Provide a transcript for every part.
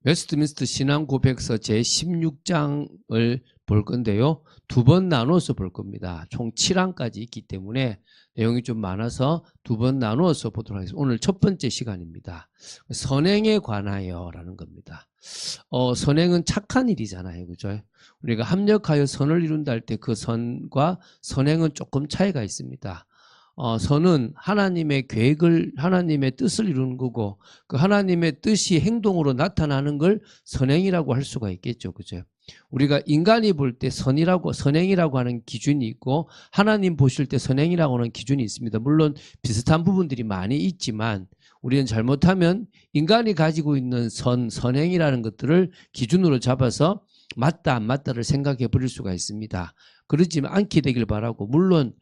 웨스트민스터 신앙고백서 제16장을 볼 건데요. 두 번 나눠서 볼 겁니다. 총 7항까지 있기 때문에 내용이 좀 많아서 두 번 나누어서 보도록 하겠습니다. 오늘 첫 번째 시간입니다. 선행에 관하여라는 겁니다. 선행은 착한 일이잖아요. 그죠? 우리가 합력하여 선을 이룬다 할 때 그 선과 선행은 조금 차이가 있습니다. 선은 하나님의 계획을, 하나님의 뜻을 이루는 거고, 그 하나님의 뜻이 행동으로 나타나는 걸 선행이라고 할 수가 있겠죠. 그죠? 우리가 인간이 볼 때 선행이라고 하는 기준이 있고, 하나님 보실 때 선행이라고 하는 기준이 있습니다. 물론 비슷한 부분들이 많이 있지만, 우리는 잘못하면 인간이 가지고 있는 선행이라는 것들을 기준으로 잡아서 맞다, 안 맞다를 생각해 버릴 수가 있습니다. 그러지 않게 되길 바라고, 물론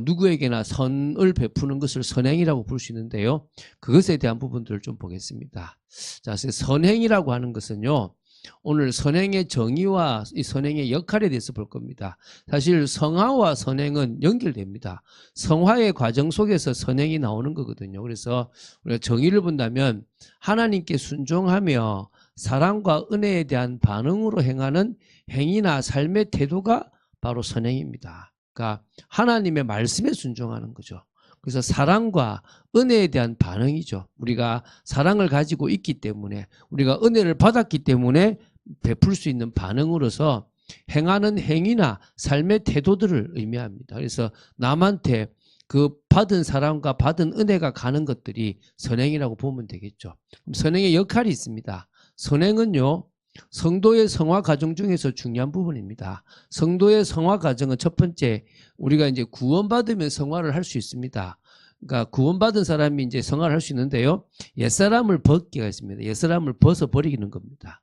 누구에게나 선을 베푸는 것을 선행이라고 볼 수 있는데요. 그것에 대한 부분들을 좀 보겠습니다. 자, 선행이라고 하는 것은요, 오늘 선행의 정의와 이 선행의 역할에 대해서 볼 겁니다. 사실 성화와 선행은 연결됩니다. 성화의 과정 속에서 선행이 나오는 거거든요. 그래서 우리가 정의를 본다면 하나님께 순종하며 사랑과 은혜에 대한 반응으로 행하는 행위나 삶의 태도가 바로 선행입니다. 그러니까 하나님의 말씀에 순종하는 거죠. 그래서 사랑과 은혜에 대한 반응이죠. 우리가 사랑을 가지고 있기 때문에, 우리가 은혜를 받았기 때문에 베풀 수 있는 반응으로서 행하는 행위나 삶의 태도들을 의미합니다. 그래서 남한테 그 받은 사랑과 받은 은혜가 가는 것들이 선행이라고 보면 되겠죠. 선행의 역할이 있습니다. 선행은요, 성도의 성화 과정 중에서 중요한 부분입니다. 성도의 성화 과정은 첫 번째, 우리가 이제 구원받으면 성화를 할 수 있습니다. 그러니까 구원받은 사람이 이제 성화를 할 수 있는데요. 옛사람을 벗기가 있습니다. 옛사람을 벗어버리는 겁니다.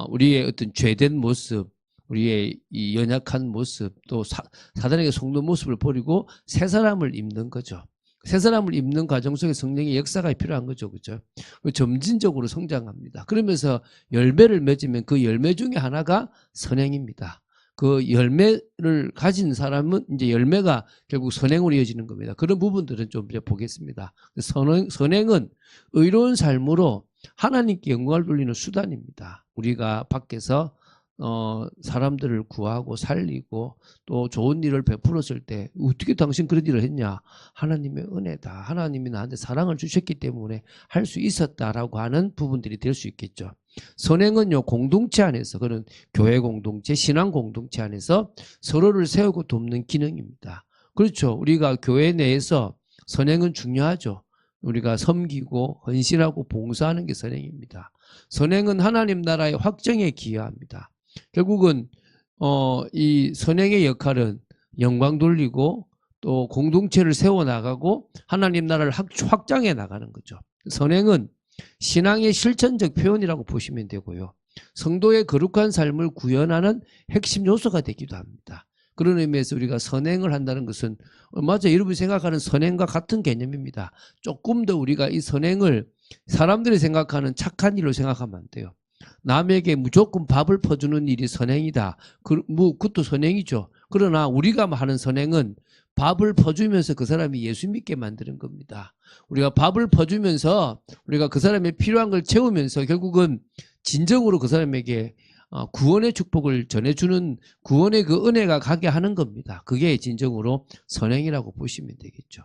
우리의 어떤 죄된 모습, 우리의 이 연약한 모습, 또 사단에게 속는 모습을 버리고 새 사람을 입는 거죠. 새 사람을 입는 과정 속에 성령의 역사가 필요한 거죠. 그죠? 점진적으로 성장합니다. 그러면서 열매를 맺으면 그 열매 중에 하나가 선행입니다. 그 열매를 가진 사람은 이제 열매가 결국 선행으로 이어지는 겁니다. 그런 부분들은 좀 이제 보겠습니다. 선행은 의로운 삶으로 하나님께 영광을 돌리는 수단입니다. 우리가 밖에서 사람들을 구하고 살리고 또 좋은 일을 베풀었을 때 어떻게 당신 그런 일을 했냐? 하나님의 은혜다. 하나님이 나한테 사랑을 주셨기 때문에 할 수 있었다라고 하는 부분들이 될 수 있겠죠. 선행은요, 공동체 안에서, 그런 교회 공동체, 신앙 공동체 안에서 서로를 세우고 돕는 기능입니다. 그렇죠. 우리가 교회 내에서 선행은 중요하죠. 우리가 섬기고 헌신하고 봉사하는 게 선행입니다. 선행은 하나님 나라의 확정에 기여합니다. 결국은 이 선행의 역할은 영광 돌리고 또 공동체를 세워나가고 하나님 나라를 확장해 나가는 거죠. 선행은 신앙의 실천적 표현이라고 보시면 되고요. 성도의 거룩한 삶을 구현하는 핵심 요소가 되기도 합니다. 그런 의미에서 우리가 선행을 한다는 것은 맞아, 여러분이 생각하는 선행과 같은 개념입니다. 조금 더 우리가 이 선행을 사람들이 생각하는 착한 일로 생각하면 안 돼요. 남에게 무조건 밥을 퍼주는 일이 선행이다. 그것도 선행이죠. 그러나 우리가 하는 선행은 밥을 퍼주면서 그 사람이 예수 믿게 만드는 겁니다. 우리가 밥을 퍼주면서 우리가 그 사람의 필요한 걸 채우면서 결국은 진정으로 그 사람에게 구원의 축복을 전해주는 구원의 그 은혜가 가게 하는 겁니다. 그게 진정으로 선행이라고 보시면 되겠죠.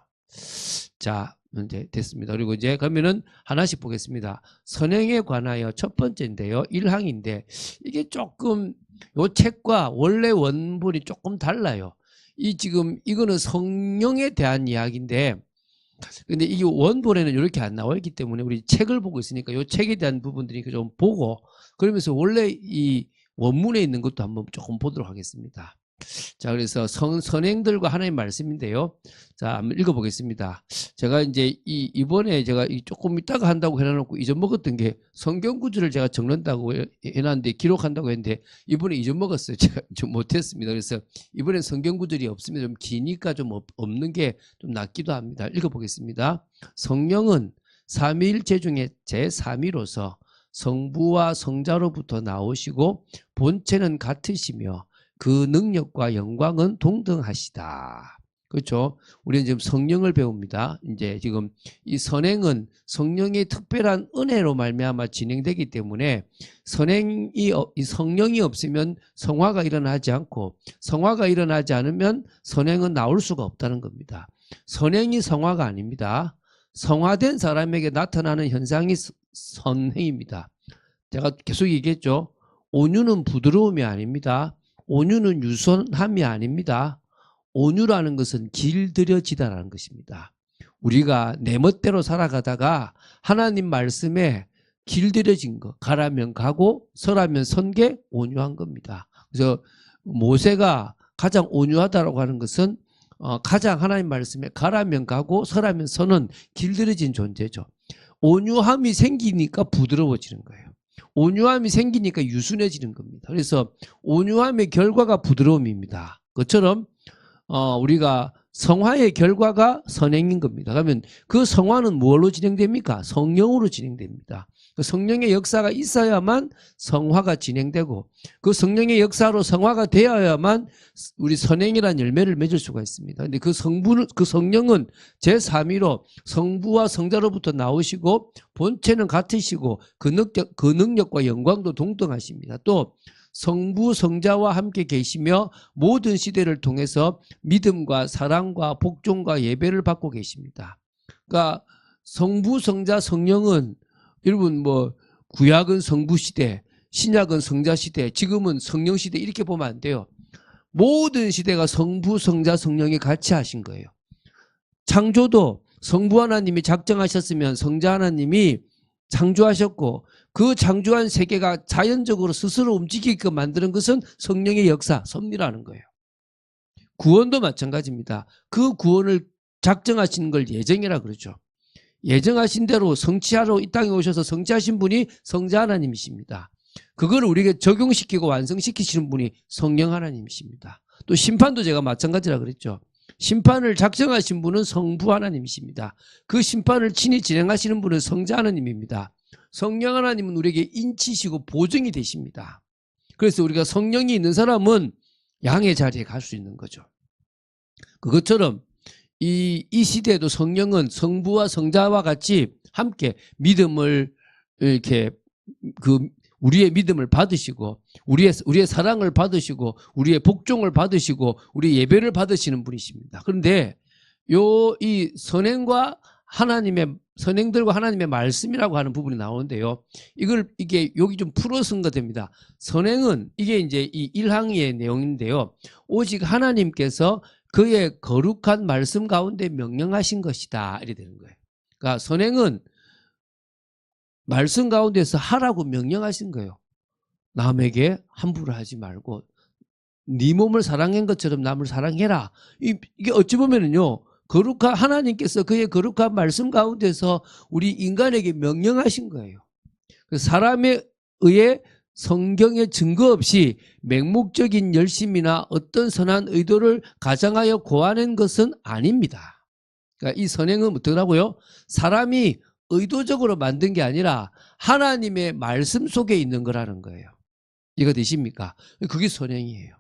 자, 이제 됐습니다. 그리고 이제 그러면은 하나씩 보겠습니다. 선행에 관하여 첫 번째인데요. 1항인데 이게 조금 요 책과 원래 원본이 조금 달라요. 이거는 성령에 대한 이야기인데, 근데 이게 원본에는 이렇게 안 나와 있기 때문에 우리 책을 보고 있으니까 이 책에 대한 부분들이 좀 보고, 그러면서 원래 이 원문에 있는 것도 한번 조금 보도록 하겠습니다. 자, 그래서 선행들과 하나님 말씀인데요. 자, 한번 읽어보겠습니다. 제가 이제 이번에 제가 조금 이따가 한다고 해놔놓고 잊어먹었던 게 성경 구절을 제가 적는다고 해놨는데, 기록한다고 했는데 이번에 잊어먹었어요. 제가 좀 못했습니다. 그래서 이번엔 성경 구절이 없습니다. 좀 기니까 좀 없는 게 좀 낫기도 합니다. 읽어보겠습니다. 성령은 삼위일체 중에 제3위로서 성부와 성자로부터 나오시고 본체는 같으시며 그 능력과 영광은 동등하시다. 그렇죠? 우리는 지금 성령을 배웁니다. 이제 지금 이 선행은 성령의 특별한 은혜로 말미암아 진행되기 때문에 이 성령이 없으면 성화가 일어나지 않고 성화가 일어나지 않으면 선행은 나올 수가 없다는 겁니다. 선행이 성화가 아닙니다. 성화된 사람에게 나타나는 현상이 선행입니다. 제가 계속 얘기했죠. 온유는 부드러움이 아닙니다. 온유는 유선함이 아닙니다. 온유라는 것은 길들여지다라는 것입니다. 우리가 내 멋대로 살아가다가 하나님 말씀에 길들여진 거, 가라면 가고 서라면 선 게 온유한 겁니다. 그래서 모세가 가장 온유하다라고 하는 것은 가장 하나님 말씀에 가라면 가고 서라면 서는 길들여진 존재죠. 온유함이 생기니까 부드러워지는 거예요. 온유함이 생기니까 유순해지는 겁니다. 그래서 온유함의 결과가 부드러움입니다. 그처럼 우리가 성화의 결과가 선행인 겁니다. 그러면 그 성화는 무엇로 진행됩니까? 성령으로 진행됩니다. 그 성령의 역사가 있어야만 성화가 진행되고 그 성령의 역사로 성화가 되어야만 우리 선행이라는 열매를 맺을 수가 있습니다. 그런데 그 성령은 제3위로 성부와 성자로부터 나오시고 본체는 같으시고 그 능력과 영광도 동등하십니다. 또 성부 성자와 함께 계시며 모든 시대를 통해서 믿음과 사랑과 복종과 예배를 받고 계십니다. 그러니까 성부 성자 성령은 여러분 구약은 성부 시대, 신약은 성자 시대, 지금은 성령 시대 이렇게 보면 안 돼요. 모든 시대가 성부 성자 성령이 같이 하신 거예요. 창조도 성부 하나님이 작정하셨으면 성자 하나님이 창조하셨고 그 창조한 세계가 자연적으로 스스로 움직이게끔 만드는 것은 성령의 역사, 섭리라는 거예요. 구원도 마찬가지입니다. 그 구원을 작정하신 걸 예정이라 그러죠. 예정하신 대로 성취하러 이 땅에 오셔서 성취하신 분이 성자 하나님이십니다. 그걸 우리에게 적용시키고 완성시키시는 분이 성령 하나님이십니다. 또 심판도 제가 마찬가지라 그랬죠. 심판을 작정하신 분은 성부 하나님이십니다. 그 심판을 친히 진행하시는 분은 성자 하나님입니다. 성령 하나님은 우리에게 인치시고 보증이 되십니다. 그래서 우리가 성령이 있는 사람은 양의 자리에 갈 수 있는 거죠. 그것처럼 이 시대에도 성령은 성부와 성자와 같이 함께 믿음을 이렇게 우리의 믿음을 받으시고 우리의 사랑을 받으시고 우리의 복종을 받으시고 우리의 예배를 받으시는 분이십니다. 그런데 이 선행들과 하나님의 말씀이라고 하는 부분이 나오는데요. 이게 여기 좀 풀어 쓴 거 됩니다. 선행은 이게 이제 이 1항의 내용인데요. 오직 하나님께서 그의 거룩한 말씀 가운데 명령하신 것이다. 이렇게 되는 거예요. 그러니까 선행은 말씀 가운데서 하라고 명령하신 거예요. 남에게 함부로 하지 말고 네 몸을 사랑한 것처럼 남을 사랑해라. 이게 어찌 보면은요. 거룩한 하나님께서 그의 거룩한 말씀 가운데서 우리 인간에게 명령하신 거예요. 사람에 의해 성경의 증거 없이 맹목적인 열심이나 어떤 선한 의도를 가장하여 고하는 것은 아닙니다. 그러니까 이 선행은 어떠라고요? 사람이 의도적으로 만든 게 아니라 하나님의 말씀 속에 있는 거라는 거예요. 이거 되십니까? 그게 선행이에요.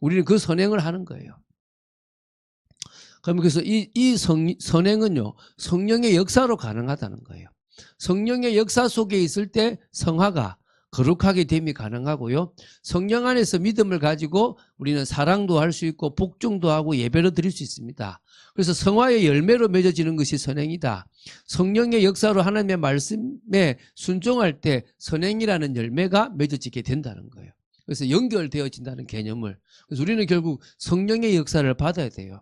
우리는 그 선행을 하는 거예요. 그래서 선행은요, 성령의 역사로 가능하다는 거예요. 성령의 역사 속에 있을 때 성화가 거룩하게 됨이 가능하고요. 성령 안에서 믿음을 가지고 우리는 사랑도 할 수 있고 복종도 하고 예배를 드릴 수 있습니다. 그래서 성화의 열매로 맺어지는 것이 선행이다. 성령의 역사로 하나님의 말씀에 순종할 때 선행이라는 열매가 맺어지게 된다는 거예요. 그래서 연결되어진다는 개념을. 그래서 우리는 결국 성령의 역사를 받아야 돼요.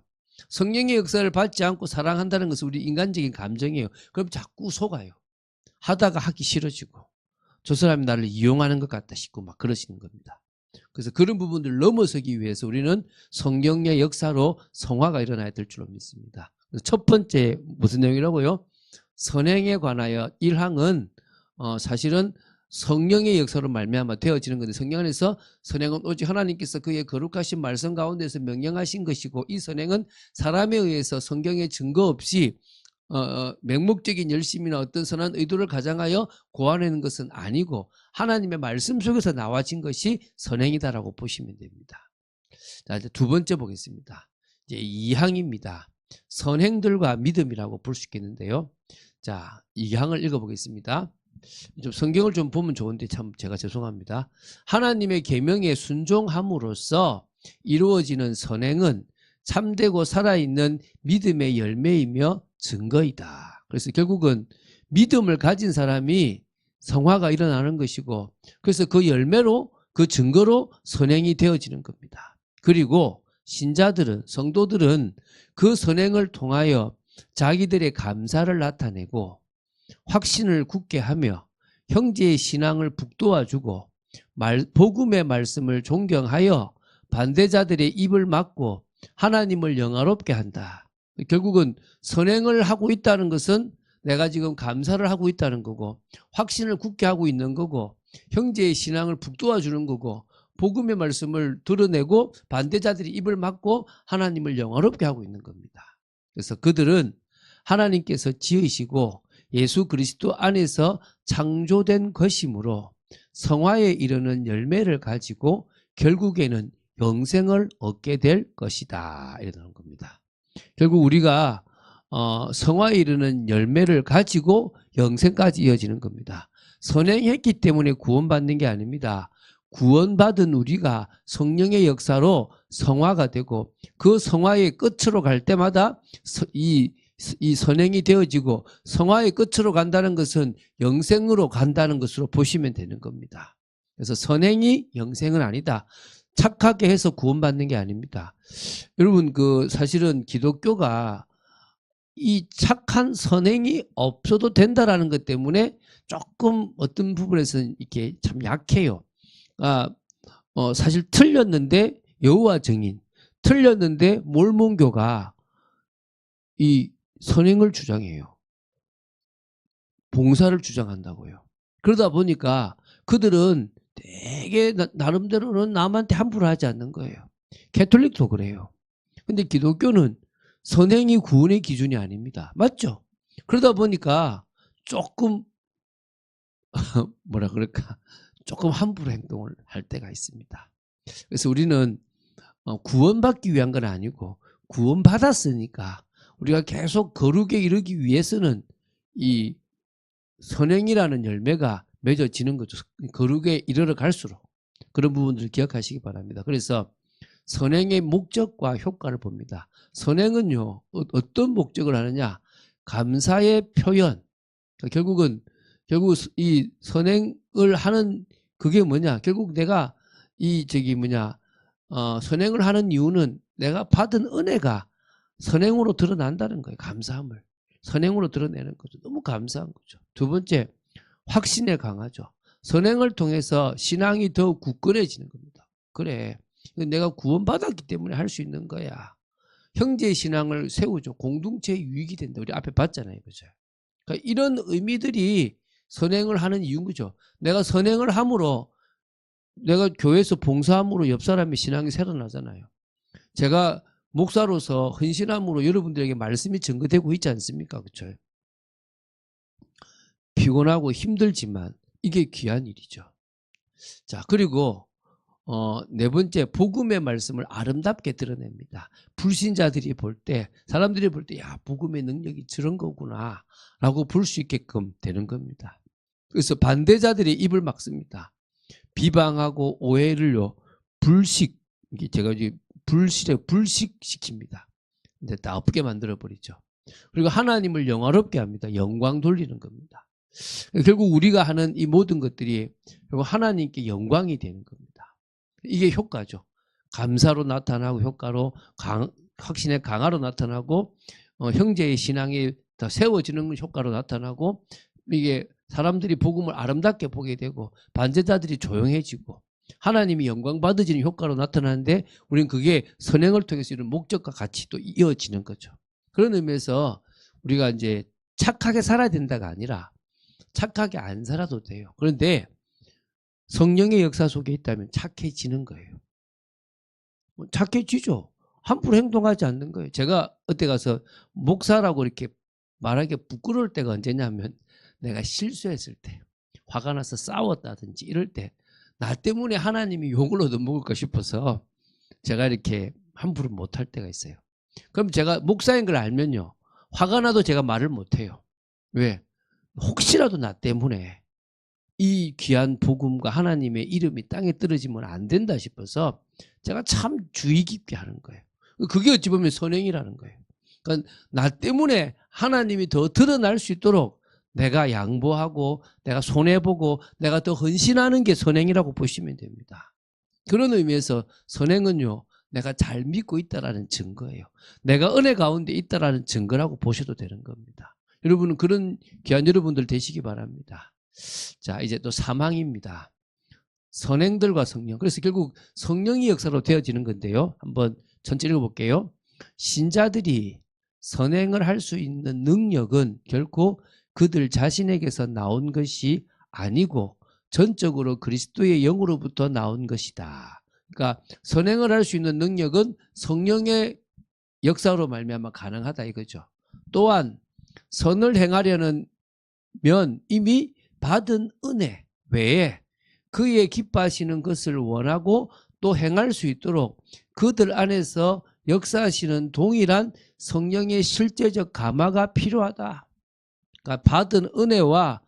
성령의 역사를 받지 않고 사랑한다는 것은 우리 인간적인 감정이에요. 그럼 자꾸 속아요. 하다가 하기 싫어지고 저 사람이 나를 이용하는 것 같다 싶고 막 그러시는 겁니다. 그래서 그런 부분들을 넘어서기 위해서 우리는 성령의 역사로 성화가 일어나야 될 줄로 믿습니다. 첫 번째 무슨 내용이라고요? 선행에 관하여 1항은 사실은 성령의 역사로 말미암아 되어지는 건데 성령 안에서 선행은 오직 하나님께서 그의 거룩하신 말씀 가운데서 명령하신 것이고 이 선행은 사람에 의해서 성경의 증거 없이 맹목적인 열심이나 어떤 선한 의도를 가장하여 고안하는 것은 아니고 하나님의 말씀 속에서 나와진 것이 선행이다라고 보시면 됩니다. 자, 이제 두 번째 보겠습니다. 이제 2항입니다. 선행들과 믿음이라고 볼 수 있겠는데요. 자, 2항을 읽어보겠습니다. 좀 성경을 좀 보면 좋은데 참 제가 죄송합니다. 하나님의 계명에 순종함으로써 이루어지는 선행은 참되고 살아있는 믿음의 열매이며 증거이다. 그래서 결국은 믿음을 가진 사람이 성화가 일어나는 것이고, 그래서 그 열매로, 그 증거로 선행이 되어지는 겁니다. 그리고 신자들은, 성도들은 그 선행을 통하여 자기들의 감사를 나타내고 확신을 굳게 하며 형제의 신앙을 북돋아주고 복음의 말씀을 존경하여 반대자들의 입을 막고 하나님을 영화롭게 한다. 결국은 선행을 하고 있다는 것은 내가 지금 감사를 하고 있다는 거고, 확신을 굳게 하고 있는 거고, 형제의 신앙을 북돋아주는 거고, 복음의 말씀을 드러내고 반대자들이 입을 막고 하나님을 영화롭게 하고 있는 겁니다. 그래서 그들은 하나님께서 지으시고 예수 그리스도 안에서 창조된 것이므로 성화에 이르는 열매를 가지고 결국에는 영생을 얻게 될 것이다. 이러는 겁니다. 결국 우리가 성화에 이르는 열매를 가지고 영생까지 이어지는 겁니다. 선행했기 때문에 구원받는 게 아닙니다. 구원받은 우리가 성령의 역사로 성화가 되고 그 성화의 끝으로 갈 때마다 이 선행이 되어지고, 성화의 끝으로 간다는 것은 영생으로 간다는 것으로 보시면 되는 겁니다. 그래서 선행이 영생은 아니다. 착하게 해서 구원받는 게 아닙니다. 여러분, 사실은 기독교가 이 착한 선행이 없어도 된다라는 것 때문에 조금 어떤 부분에서는 이렇게 참 약해요. 사실 틀렸는데 여호와 증인, 틀렸는데 몰몬교가 이 선행을 주장해요. 봉사를 주장한다고요. 그러다 보니까 그들은 되게 나름대로는 남한테 함부로 하지 않는 거예요. 캐톨릭도 그래요. 근데 기독교는 선행이 구원의 기준이 아닙니다. 맞죠? 그러다 보니까 조금 뭐라 그럴까, 조금 함부로 행동을 할 때가 있습니다. 그래서 우리는 구원받기 위한 건 아니고 구원받았으니까 우리가 계속 거룩에 이르기 위해서는 이 선행이라는 열매가 맺어지는 거죠. 거룩에 이르러 갈수록. 그런 부분들을 기억하시기 바랍니다. 그래서 선행의 목적과 효과를 봅니다. 선행은요, 어떤 목적을 하느냐? 감사의 표현. 결국 이 선행을 하는 그게 뭐냐? 결국 내가 선행을 하는 이유는 내가 받은 은혜가 선행으로 드러난다는 거예요. 감사함을 선행으로 드러내는 거죠. 너무 감사한 거죠. 두 번째, 확신에 강하죠. 선행을 통해서 신앙이 더욱 굳건해지는 겁니다. 그래, 내가 구원받았기 때문에 할 수 있는 거야. 형제의 신앙을 세우죠. 공동체의 유익이 된다. 우리 앞에 봤잖아요. 그죠? 그러니까 이런 의미들이 선행을 하는 이유인 거죠. 내가 선행을 함으로, 내가 교회에서 봉사함으로 옆 사람의 신앙이 새어나잖아요. 제가 목사로서 헌신함으로 여러분들에게 말씀이 증거되고 있지 않습니까? 그렇죠? 피곤하고 힘들지만 이게 귀한 일이죠. 자, 그리고 네 번째, 복음의 말씀을 아름답게 드러냅니다. 불신자들이 볼 때, 사람들이 볼 때, 야, 복음의 능력이 저런 거구나 라고 볼 수 있게끔 되는 겁니다. 그래서 반대자들이 입을 막습니다. 비방하고 오해를요, 불식시킵니다. 근데 나쁘게 만들어버리죠. 그리고 하나님을 영화롭게 합니다. 영광 돌리는 겁니다. 결국 우리가 하는 이 모든 것들이 결국 하나님께 영광이 되는 겁니다. 이게 효과죠. 감사로 나타나고, 효과로 확신의 강화로 나타나고, 형제의 신앙이 더 세워지는 효과로 나타나고, 이게 사람들이 복음을 아름답게 보게 되고 반대자들이 조용해지고 하나님이 영광 받아지는 효과로 나타나는데, 우리는 그게 선행을 통해서 이런 목적과 같이 또 이어지는 거죠. 그런 의미에서 우리가 이제 착하게 살아야 된다가 아니라 착하게 안 살아도 돼요. 그런데 성령의 역사 속에 있다면 착해지는 거예요. 착해지죠. 함부로 행동하지 않는 거예요. 제가 어디 가서 목사라고 이렇게 말하기 부끄러울 때가 언제냐면, 내가 실수했을 때, 화가 나서 싸웠다든지 이럴 때, 나 때문에 하나님이 욕을 얻어먹을까 싶어서 제가 이렇게 함부로 못할 때가 있어요. 그럼 제가 목사인 걸 알면요. 화가 나도 제가 말을 못해요. 왜? 혹시라도 나 때문에 이 귀한 복음과 하나님의 이름이 땅에 떨어지면 안 된다 싶어서 제가 참 주의 깊게 하는 거예요. 그게 어찌 보면 선행이라는 거예요. 그러니까 나 때문에 하나님이 더 드러날 수 있도록 내가 양보하고 내가 손해보고 내가 더 헌신하는 게 선행이라고 보시면 됩니다. 그런 의미에서 선행은요. 내가 잘 믿고 있다라는 증거예요. 내가 은혜 가운데 있다라는 증거라고 보셔도 되는 겁니다. 여러분은 그런 귀한 여러분들 되시기 바랍니다. 자, 이제 또 사망입니다. 선행들과 성령. 그래서 결국 성령이 역사로 되어지는 건데요. 한번 천천히 읽어볼게요. 신자들이 선행을 할 수 있는 능력은 결코 그들 자신에게서 나온 것이 아니고 전적으로 그리스도의 영으로부터 나온 것이다. 그러니까 선행을 할 수 있는 능력은 성령의 역사로 말미암아 가능하다 이거죠. 또한 선을 행하려는 면 이미 받은 은혜 외에 그의 기뻐하시는 것을 원하고 또 행할 수 있도록 그들 안에서 역사하시는 동일한 성령의 실제적 감화가 필요하다. 그러니까 받은 은혜와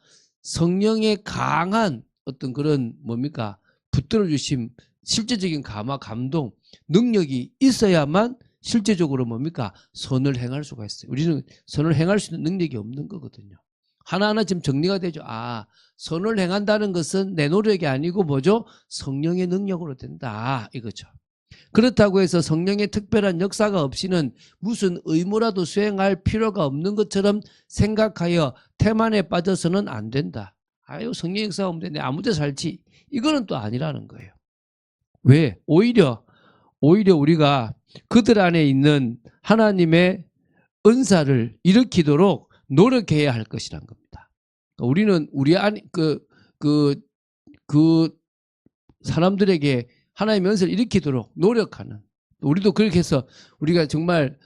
성령의 강한 어떤 그런 뭡니까? 붙들어 주심, 실제적인 감화, 감동, 능력이 있어야만 실제적으로 뭡니까? 선을 행할 수가 있어요. 우리는 선을 행할 수 있는 능력이 없는 거거든요. 하나하나 지금 정리가 되죠. 아, 선을 행한다는 것은 내 노력이 아니고 뭐죠? 성령의 능력으로 된다. 이거죠. 그렇다고 해서 성령의 특별한 역사가 없이는 무슨 의무라도 수행할 필요가 없는 것처럼 생각하여 태만에 빠져서는 안 된다. 아유, 성령 역사가 없는데 내 아무 데 살지. 이거는 또 아니라는 거예요. 왜? 오히려 우리가 그들 안에 있는 하나님의 은사를 일으키도록 노력해야 할 것이란 겁니다. 우리는 우리 안, 사람들에게 하나님의 은사를 일으키도록 노력하는, 우리도 그렇게 해서 우리가 정말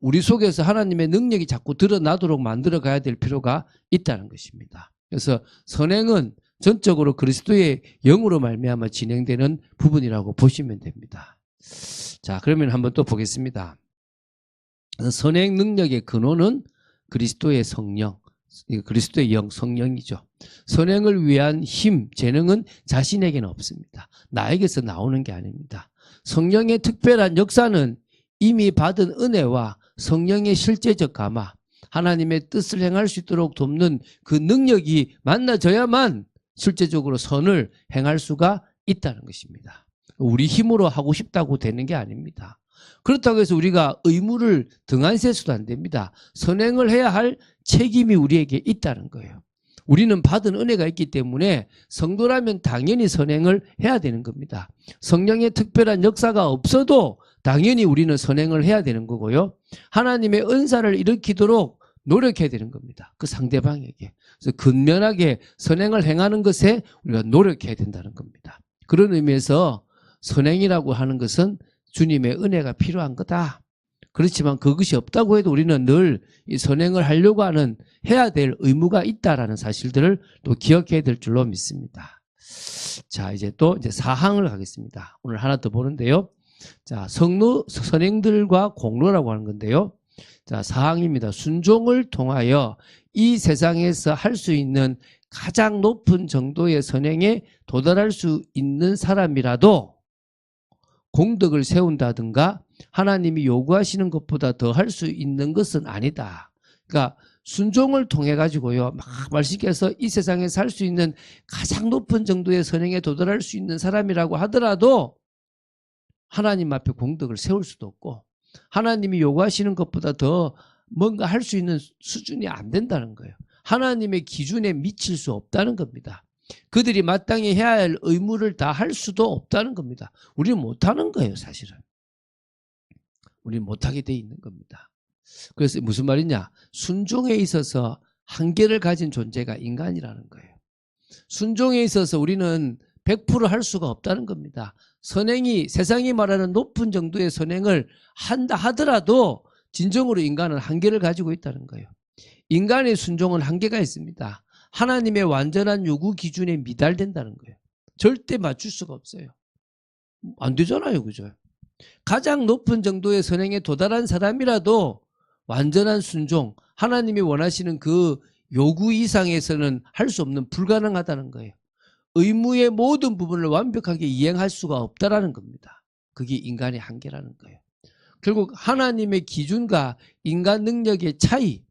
우리 속에서 하나님의 능력이 자꾸 드러나도록 만들어 가야 될 필요가 있다는 것입니다. 그래서 선행은 전적으로 그리스도의 영으로 말미암아 진행되는 부분이라고 보시면 됩니다. 자, 그러면 한번 또 보겠습니다. 선행 능력의 근원은 그리스도의 성령, 그리스도의 영, 성령이죠. 선행을 위한 힘, 재능은 자신에게는 없습니다. 나에게서 나오는 게 아닙니다. 성령의 특별한 역사는 이미 받은 은혜와 성령의 실제적 감화, 하나님의 뜻을 행할 수 있도록 돕는 그 능력이 만나져야만 실제적으로 선을 행할 수가 있다는 것입니다. 우리 힘으로 하고 싶다고 되는 게 아닙니다. 그렇다고 해서 우리가 의무를 등한시해서도 안 됩니다. 선행을 해야 할 책임이 우리에게 있다는 거예요. 우리는 받은 은혜가 있기 때문에 성도라면 당연히 선행을 해야 되는 겁니다. 성령의 특별한 역사가 없어도 당연히 우리는 선행을 해야 되는 거고요. 하나님의 은사를 일으키도록 노력해야 되는 겁니다. 그 상대방에게. 그래서 근면하게 선행을 행하는 것에 우리가 노력해야 된다는 겁니다. 그런 의미에서 선행이라고 하는 것은 주님의 은혜가 필요한 거다. 그렇지만 그것이 없다고 해도 우리는 늘 이 선행을 하려고 하는 해야 될 의무가 있다라는 사실들을 또 기억해야 될 줄로 믿습니다. 자, 이제 사항을 가겠습니다. 오늘 하나 더 보는데요. 자, 선행들과 공로라고 하는 건데요. 자, 사항입니다. 순종을 통하여 이 세상에서 할 수 있는 가장 높은 정도의 선행에 도달할 수 있는 사람이라도 공덕을 세운다든가 하나님이 요구하시는 것보다 더 할 수 있는 것은 아니다. 그러니까 순종을 통해 가지고요, 막 말씀께서 이 세상에서 할 수 있는 가장 높은 정도의 선행에 도달할 수 있는 사람이라고 하더라도 하나님 앞에 공덕을 세울 수도 없고 하나님이 요구하시는 것보다 더 뭔가 할 수 있는 수준이 안 된다는 거예요. 하나님의 기준에 미칠 수 없다는 겁니다. 그들이 마땅히 해야 할 의무를 다 할 수도 없다는 겁니다. 우리는 못하는 거예요, 사실은. 우리는 못하게 돼 있는 겁니다. 그래서 무슨 말이냐? 순종에 있어서 한계를 가진 존재가 인간이라는 거예요. 순종에 있어서 우리는 100% 할 수가 없다는 겁니다. 선행이, 세상이 말하는 높은 정도의 선행을 한다 하더라도 진정으로 인간은 한계를 가지고 있다는 거예요. 인간의 순종은 한계가 있습니다. 하나님의 완전한 요구 기준에 미달된다는 거예요. 절대 맞출 수가 없어요. 안 되잖아요, 그죠? 가장 높은 정도의 선행에 도달한 사람이라도 완전한 순종, 하나님이 원하시는 그 요구 이상에서는 할 수 없는, 불가능하다는 거예요. 의무의 모든 부분을 완벽하게 이행할 수가 없다라는 겁니다. 그게 인간의 한계라는 거예요. 결국 하나님의 기준과 인간 능력의 차이,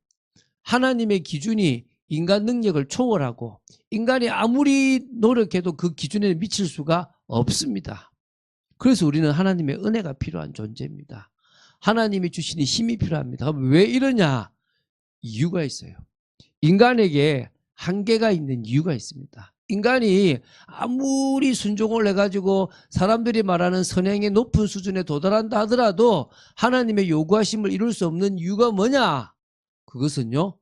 하나님의 기준이 인간 능력을 초월하고 인간이 아무리 노력해도 그 기준에 미칠 수가 없습니다. 그래서 우리는 하나님의 은혜가 필요한 존재입니다. 하나님이 주시는 힘이 필요합니다. 왜 이러냐? 이유가 있어요. 인간에게 한계가 있는 이유가 있습니다. 인간이 아무리 순종을 해가지고 사람들이 말하는 선행의 높은 수준에 도달한다 하더라도 하나님의 요구하심을 이룰 수 없는 이유가 뭐냐? 그것은요,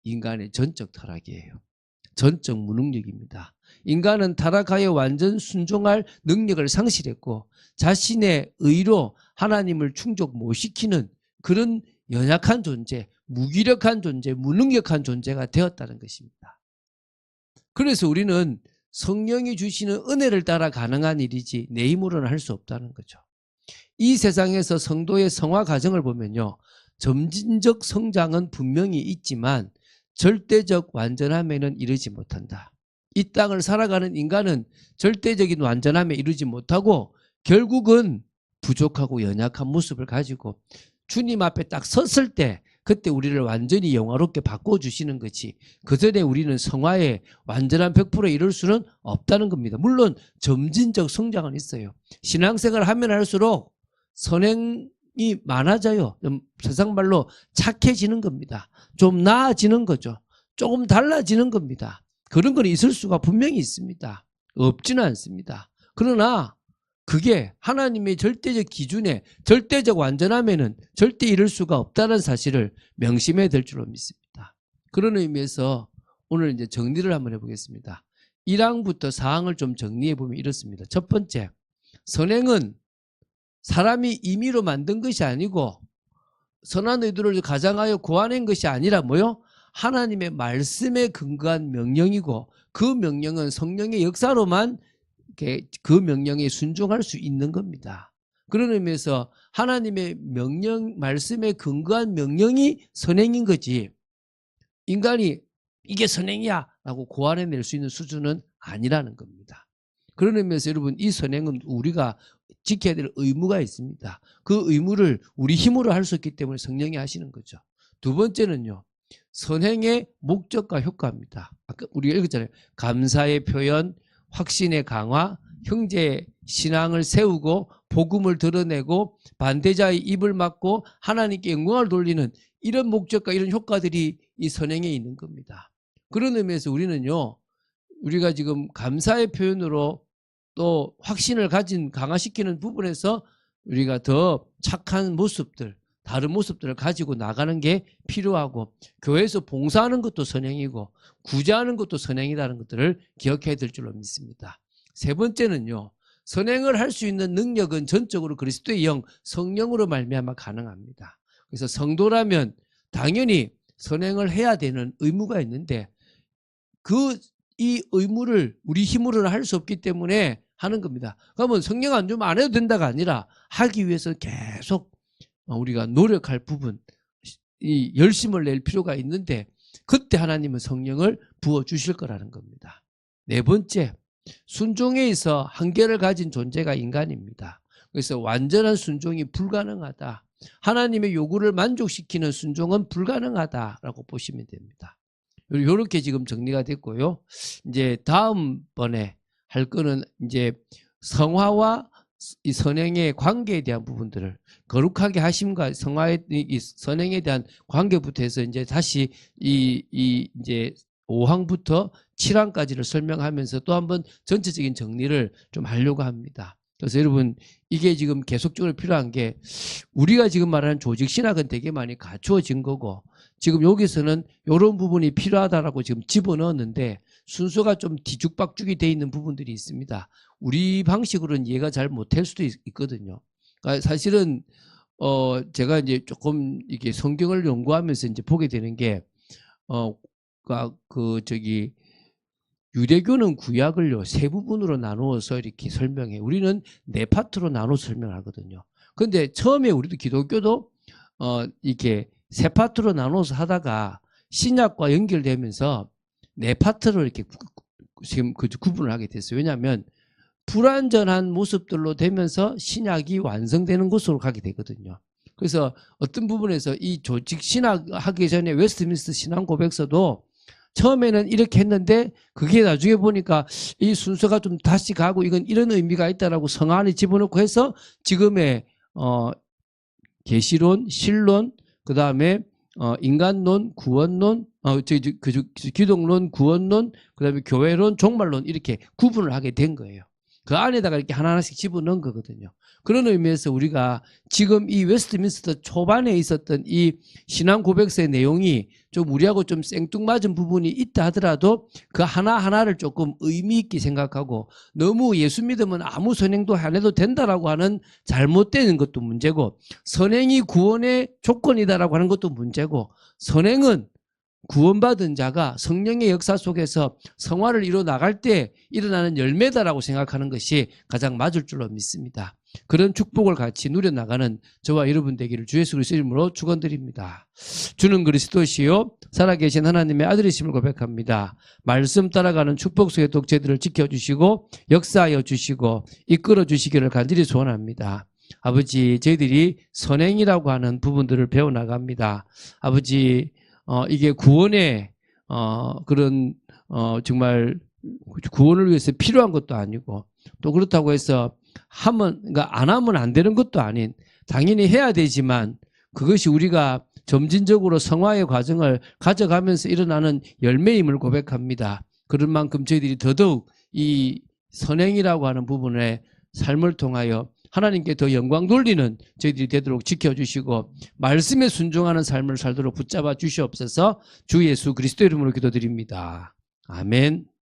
인간의 전적 타락이에요. 전적 무능력입니다. 인간은 타락하여 완전 순종할 능력을 상실했고 자신의 의로 하나님을 충족 못 시키는 그런 연약한 존재, 무기력한 존재, 무능력한 존재가 되었다는 것입니다. 그래서 우리는 성령이 주시는 은혜를 따라 가능한 일이지 내 힘으로는 할 수 없다는 거죠. 이 세상에서 성도의 성화 과정을 보면요, 점진적 성장은 분명히 있지만 절대적 완전함에는 이르지 못한다. 이 땅을 살아가는 인간은 절대적인 완전함에 이르지 못하고 결국은 부족하고 연약한 모습을 가지고 주님 앞에 딱 섰을 때 그때 우리를 완전히 영화롭게 바꿔주시는 거지, 그전에 우리는 성화에 완전한 100%에 이룰 수는 없다는 겁니다. 물론 점진적 성장은 있어요. 신앙생활을 하면 할수록 선행이 많아져요. 세상 말로 착해지는 겁니다. 좀 나아지는 거죠. 조금 달라지는 겁니다. 그런 건 있을 수가 분명히 있습니다. 없지는 않습니다. 그러나 그게 하나님의 절대적 기준에, 절대적 완전함에는 절대 이룰 수가 없다는 사실을 명심해야 될 줄로 믿습니다. 그런 의미에서 오늘 이제 정리를 한번 해보겠습니다. 1항부터 4항을 좀 정리해 보면 이렇습니다. 첫 번째, 선행은 사람이 임의로 만든 것이 아니고 선한 의도를 가장하여 고안한 것이 아니라 뭐요? 하나님의 말씀에 근거한 명령이고 그 명령은 성령의 역사로만 그 명령에 순종할 수 있는 겁니다. 그런 의미에서 하나님의 명령, 말씀에 근거한 명령이 선행인 거지, 인간이 이게 선행이야 라고 고안해낼 수 있는 수준은 아니라는 겁니다. 그런 의미에서 여러분, 이 선행은 우리가 지켜야 될 의무가 있습니다. 그 의무를 우리 힘으로 할 수 있기 때문에 성령이 하시는 거죠. 두 번째는요, 선행의 목적과 효과입니다. 아까 우리가 읽었잖아요. 감사의 표현, 확신의 강화, 형제 신앙을 세우고 복음을 드러내고 반대자의 입을 막고 하나님께 영광을 돌리는 이런 목적과 이런 효과들이 이 선행에 있는 겁니다. 그런 의미에서 우리는요, 우리가 지금 감사의 표현으로 또 확신을 강화시키는 부분에서 우리가 더 착한 모습들, 다른 모습들을 가지고 나가는 게 필요하고, 교회에서 봉사하는 것도 선행이고 구제하는 것도 선행이라는 것들을 기억해야 될 줄로 믿습니다. 세 번째는요, 선행을 할 수 있는 능력은 전적으로 그리스도의 영, 성령으로 말미암아 가능합니다. 그래서 성도라면 당연히 선행을 해야 되는 의무가 있는데 이 의무를 우리 힘으로는 할 수 없기 때문에 하는 겁니다. 그러면 성령 안 주면 안 해도 된다가 아니라 하기 위해서 계속 우리가 노력할 부분, 이 열심을 낼 필요가 있는데 그때 하나님은 성령을 부어주실 거라는 겁니다. 네 번째, 순종에 있어 한계를 가진 존재가 인간입니다. 그래서 완전한 순종이 불가능하다. 하나님의 요구를 만족시키는 순종은 불가능하다라고 보시면 됩니다. 이렇게 지금 정리가 됐고요. 이제 다음번에 할 거는 이제 성화와 이 선행의 관계에 대한 부분들을, 거룩하게 하심과 성화의 이 선행에 대한 관계부터 해서 이제 다시 이제 5항부터 7항까지를 설명하면서 또 한번 전체적인 정리를 좀 하려고 합니다. 그래서 여러분, 이게 지금 계속적으로 필요한 게, 우리가 지금 말하는 조직 신학은 되게 많이 갖추어진 거고 지금 여기서는 이런 부분이 필요하다라고 지금 집어넣었는데 순서가 좀 뒤죽박죽이 돼 있는 부분들이 있습니다. 우리 방식으로는 이해가 잘 못할 수도 있거든요. 그러니까 사실은 제가 이제 조금 이게 성경을 연구하면서 이제 보게 되는 게 유대교는 구약을요 세 부분으로 나누어서 이렇게 설명해. 우리는 네 파트로 나눠 설명하거든요. 근데 처음에 우리도 기독교도 이렇게 세 파트로 나눠서 하다가 신약과 연결되면서 네 파트로 이렇게 지금 구분을 하게 됐어요. 왜냐하면 불완전한 모습들로 되면서 신약이 완성되는 곳으로 가게 되거든요. 그래서 어떤 부분에서 이 조직 신학 하기 전에 웨스트민스터 신앙 고백서도 처음에는 이렇게 했는데 그게 나중에 보니까 이 순서가 좀 다시 가고 이건 이런 의미가 있다라고 성 안에 집어넣고 해서 지금의 계시론, 신론, 그 다음에 인간론, 구원론, 기독론, 구원론, 그 다음에 교회론, 종말론 이렇게 구분을 하게 된 거예요. 그 안에다가 이렇게 하나하나씩 집어넣은 거거든요. 그런 의미에서 우리가 지금 이 웨스트민스터 초반에 있었던 이 신앙 고백서의 내용이 좀 우리하고 좀 생뚱맞은 부분이 있다 하더라도 그 하나하나를 조금 의미 있게 생각하고 너무 예수 믿으면 아무 선행도 안 해도 된다라고 하는 잘못되는 것도 문제고 선행이 구원의 조건이다라고 하는 것도 문제고 선행은 구원받은 자가 성령의 역사 속에서 성화를 이뤄 나갈 때 일어나는 열매다라고 생각하는 것이 가장 맞을 줄로 믿습니다. 그런 축복을 같이 누려나가는 저와 여러분 되기를 주 예수 그리스도 이름으로 축원드립니다. 주는 그리스도시요 살아계신 하나님의 아들이심을 고백합니다. 말씀 따라가는 축복 속의 독재들을 지켜주시고 역사하여 주시고 이끌어 주시기를 간절히 소원합니다. 아버지, 저희들이 선행이라고 하는 부분들을 배워나갑니다. 아버지, 이게 구원의 그런 정말 구원을 위해서 필요한 것도 아니고 또 그렇다고 해서 그러니까 안 하면 안 되는 것도 아닌 당연히 해야 되지만 그것이 우리가 점진적으로 성화의 과정을 가져가면서 일어나는 열매임을 고백합니다. 그런 만큼 저희들이 더더욱 이 선행이라고 하는 부분의 삶을 통하여 하나님께 더 영광 돌리는 저희들이 되도록 지켜주시고 말씀에 순종하는 삶을 살도록 붙잡아 주시옵소서. 주 예수 그리스도 이름으로 기도드립니다. 아멘.